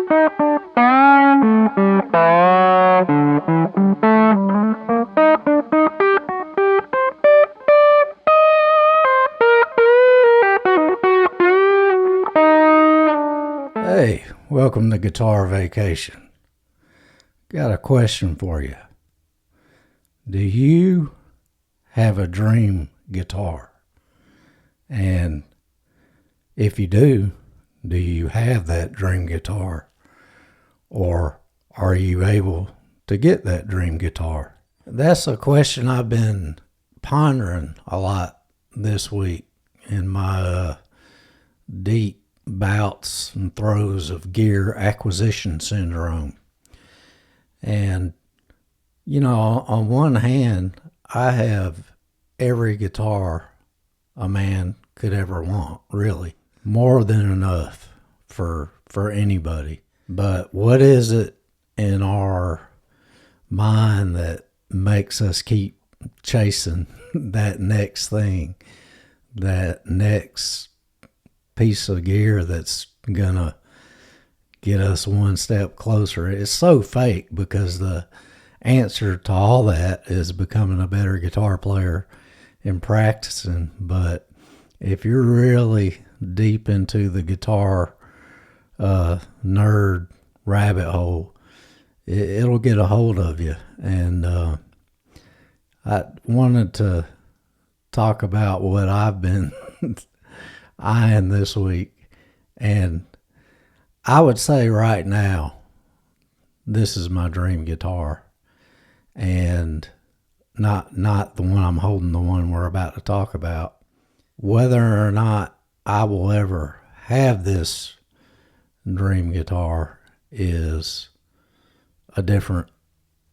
Hey, welcome to Guitar Vacation. Got a question for you. Do you have a dream guitar? And if you do you have that dream guitar? Or are you able to get that dream guitar? That's a question I've been pondering a lot this week in my deep bouts and throes of gear acquisition syndrome. And, you know, on one hand, I have every guitar a man could ever want, really. More than enough for anybody. But what is it in our mind that makes us keep chasing that next thing, that next piece of gear that's gonna get us one step closer? It's so fake, because the answer to all that is becoming a better guitar player and practicing. But if you're really deep into the guitar nerd rabbit hole, it'll get a hold of you. And I wanted to talk about what I've been eyeing this week, and I would say right now this is my dream guitar, and not the one I'm holding, the one we're about to talk about. Whether or not I will ever have this dream guitar is a different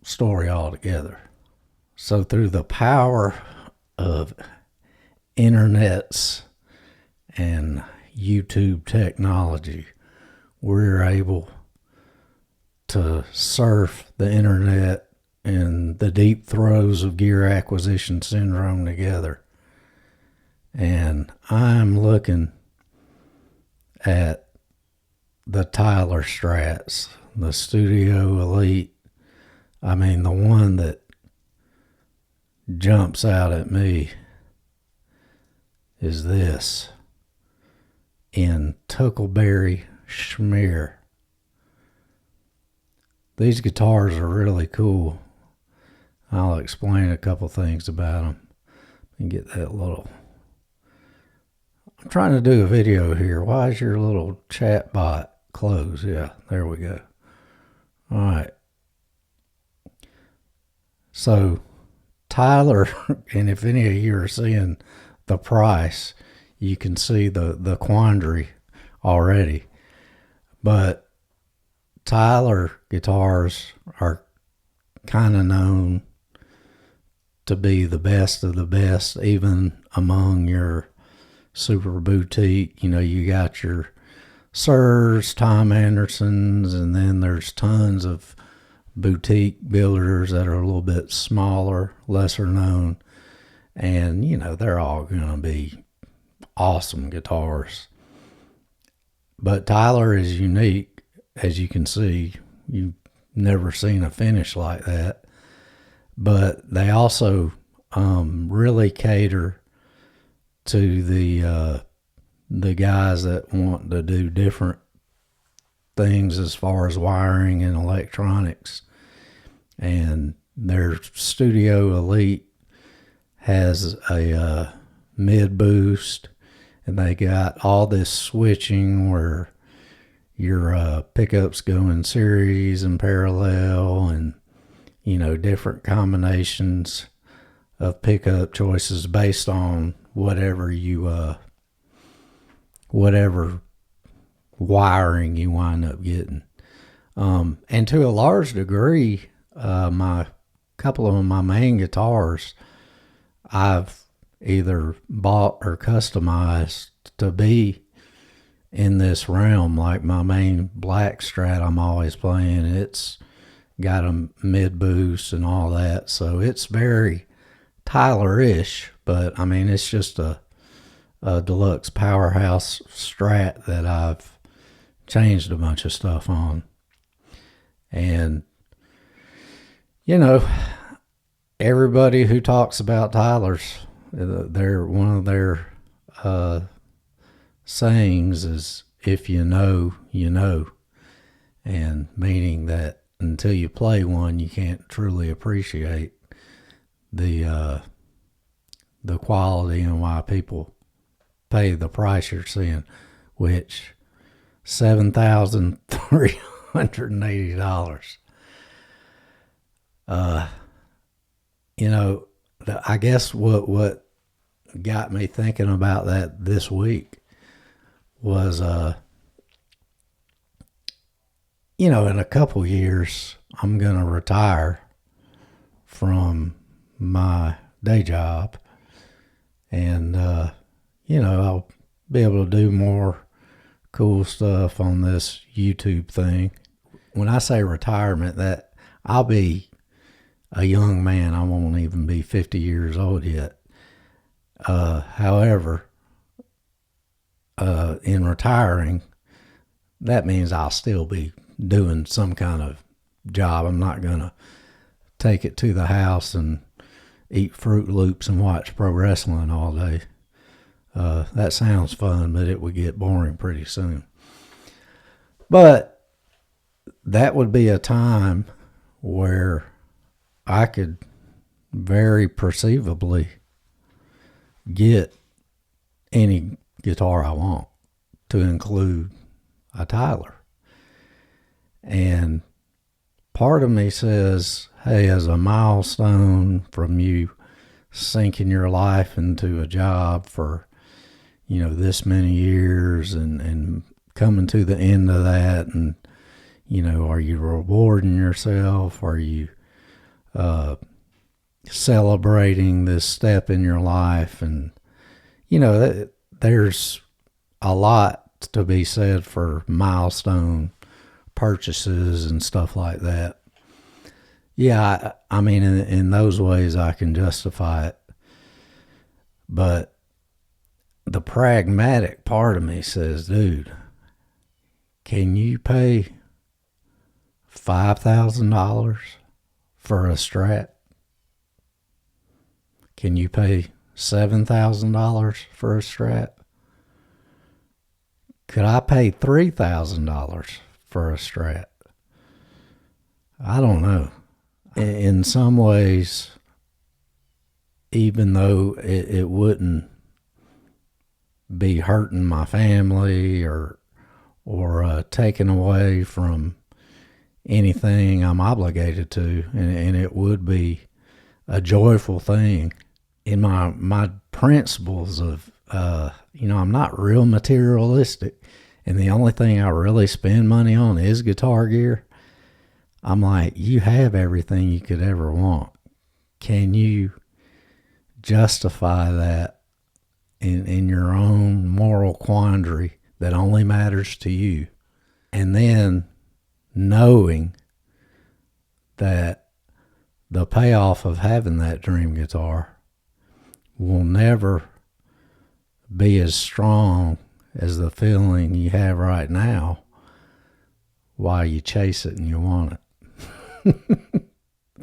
story altogether. So through the power of internets and YouTube technology, we're able to surf the internet and the deep throes of gear acquisition syndrome together. And I'm looking at the Tyler Strats, the Studio Elite. I mean, the one that jumps out at me is this, in Tuckerberry Schmear. These guitars are really cool. I'll explain a couple things about them and get that little... I'm trying to do a video here. Why is your little chat bot closed? Yeah, there we go. All right. So Tyler, and if any of you are seeing the price, you can see the quandary already. But Tyler guitars are kind of known to be the best of the best, even among your super boutique. You know, you got your Sirs, Tom Andersons, and then there's tons of boutique builders that are a little bit smaller, lesser known, and you know, they're all gonna be awesome guitars. But Tyler is unique. As you can see, you've never seen a finish like that. But they also really cater to the guys that want to do different things as far as wiring and electronics. And their Studio Elite has a mid boost, and they got all this switching where your pickups go in series and parallel, and you know, different combinations of pickup choices based on whatever wiring you wind up getting. And to a large degree, my couple of my main guitars I've either bought or customized to be in this realm. Like my main black Strat I'm always playing, it's got a mid boost and all that, so it's very Tyler-ish, but I mean, it's just a deluxe powerhouse Strat that I've changed a bunch of stuff on. And, you know, everybody who talks about Tyler's, one of their sayings is, if you know, you know. And meaning that until you play one, you can't truly appreciate the quality and why people pay the price you're seeing, which $7,380. You know, I guess what got me thinking about that this week was, you know, in a couple years, I'm going to retire from my day job, and, you know, I'll be able to do more cool stuff on this YouTube thing. When I say retirement, that I'll be a young man. I won't even be 50 years old yet. However, in retiring, that means I'll still be doing some kind of job. I'm not going to take it to the house and eat Fruit Loops and watch pro wrestling all day. That sounds fun, but it would get boring pretty soon. But that would be a time where I could very perceivably get any guitar I want, to include a Tyler. And part of me says, hey, as a milestone from you sinking your life into a job for, you know, this many years and coming to the end of that, and, you know, are you rewarding yourself? Are you celebrating this step in your life? And, you know, there's a lot to be said for milestone purchases and stuff like that. Yeah, I mean, in those ways I can justify it. But the pragmatic part of me says, dude, can you pay $5,000 for a Strat? Can you pay $7,000 for a Strat? Could I pay $3,000 for a Strat? I don't know. In some ways, even though it wouldn't be hurting my family or taking away from anything I'm obligated to, and it would be a joyful thing. In my principles of, you know, I'm not real materialistic, and the only thing I really spend money on is guitar gear. I'm like, you have everything you could ever want. Can you justify that in your own moral quandary that only matters to you? And then knowing that the payoff of having that dream guitar will never be as strong as the feeling you have right now while you chase it and you want it.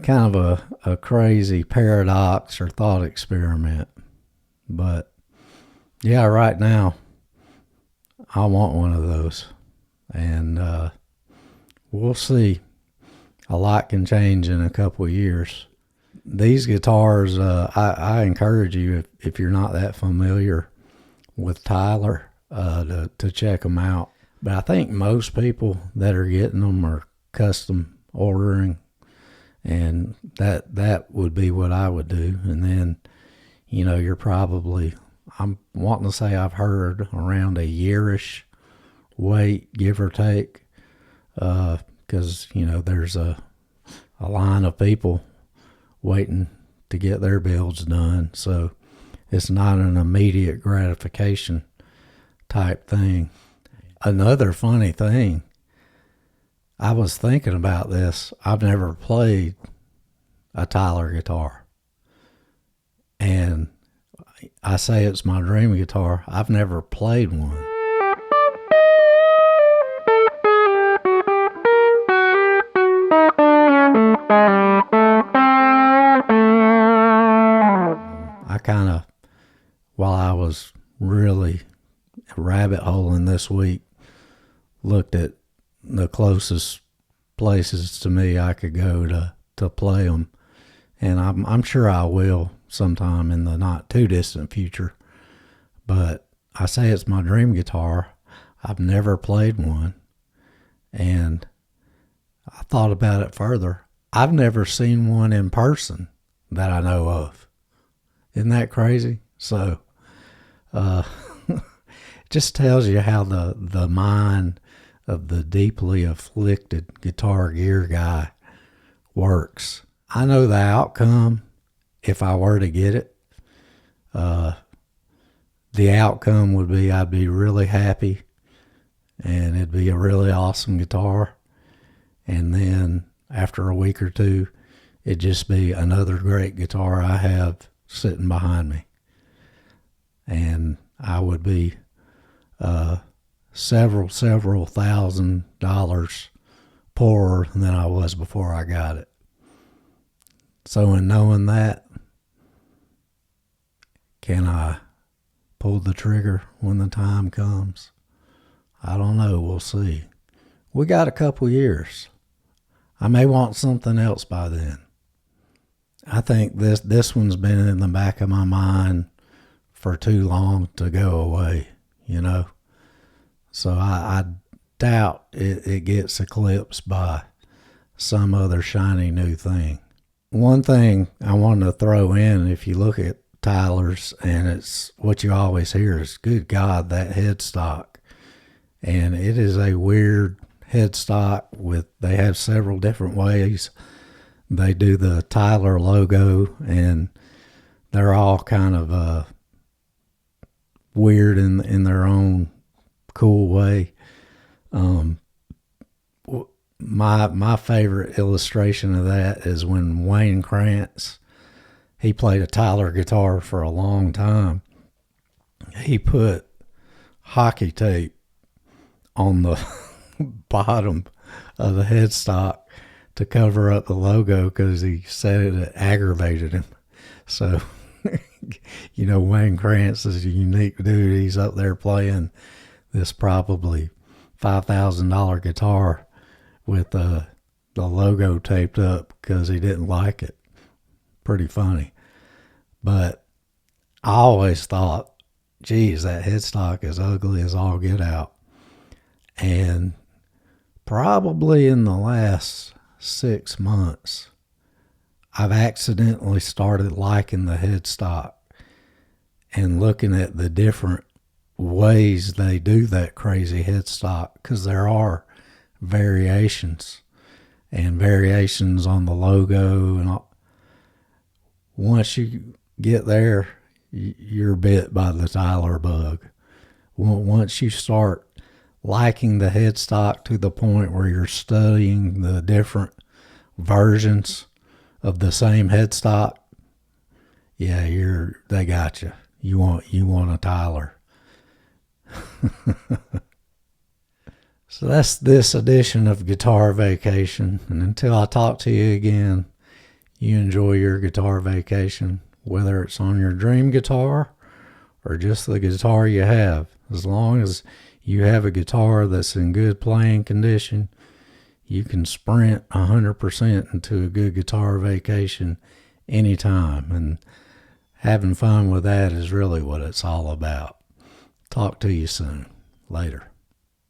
Kind of a crazy paradox or thought experiment. But yeah, right now, I want one of those. And we'll see. A lot can change in a couple of years. These guitars, I encourage you, if you're not that familiar with Tyler, to check them out. But I think most people that are getting them are custom ordering, and that would be what I would do. And then, you know, you're probably, I'm wanting to say I've heard around a yearish wait, give or take, because, you know, there's a line of people waiting to get their builds done. So it's not an immediate gratification type thing. Another funny thing, I was thinking about this. I've never played a Tyler guitar. And I say it's my dream guitar. I've never played one. rabbit holing this week, looked at the closest places to me I could go to play them, and I'm sure I will sometime in the not too distant future. But I say it's my dream guitar. I've never played one, and I thought about it further. I've never seen one in person that I know of. Isn't that crazy? So, it just tells you how the mind of the deeply afflicted guitar gear guy works. I know the outcome if I were to get it. The outcome would be I'd be really happy, and it'd be a really awesome guitar. And then after a week or two, it'd just be another great guitar I have sitting behind me. And I would be several $1,000s poorer than I was before I got it. So in knowing that, can I pull the trigger when the time comes? I don't know. We'll see. We got a couple years. I may want something else by then. I think this one's been in the back of my mind for too long to go away, you know. So I doubt it gets eclipsed by some other shiny new thing. One thing I wanted to throw in, if you look at Tyler's, and it's what you always hear is, good God, that headstock. And it is a weird headstock they have several different ways they do the Tyler logo, and they're all kind of weird in their own cool way. My favorite illustration of that is when Wayne Krantz, he played a Tyler guitar for a long time. He put hockey tape on the bottom of the headstock to cover up the logo because he said it aggravated him. So, you know, Wayne Krantz is a unique dude. He's up there playing this probably $5,000 guitar with the logo taped up because he didn't like it. Pretty funny. But I always thought, geez, that headstock is ugly as all get out. And probably in the last 6 months, I've accidentally started liking the headstock and looking at the different ways they do that crazy headstock, because there are variations and variations on the logo, and all. Once you get there, you're bit by the Tyler bug. Once you start liking the headstock to the point where you're studying the different versions of the same headstock, yeah, they got you. You want a Tyler. So that's this edition of Guitar Vacation. And until I talk to you again, you enjoy your guitar vacation, whether it's on your dream guitar or just the guitar you have. As long as you have a guitar that's in good playing condition, you can sprint 100% into a good guitar vacation anytime. And having fun with that is really what it's all about. Talk to you soon. Later.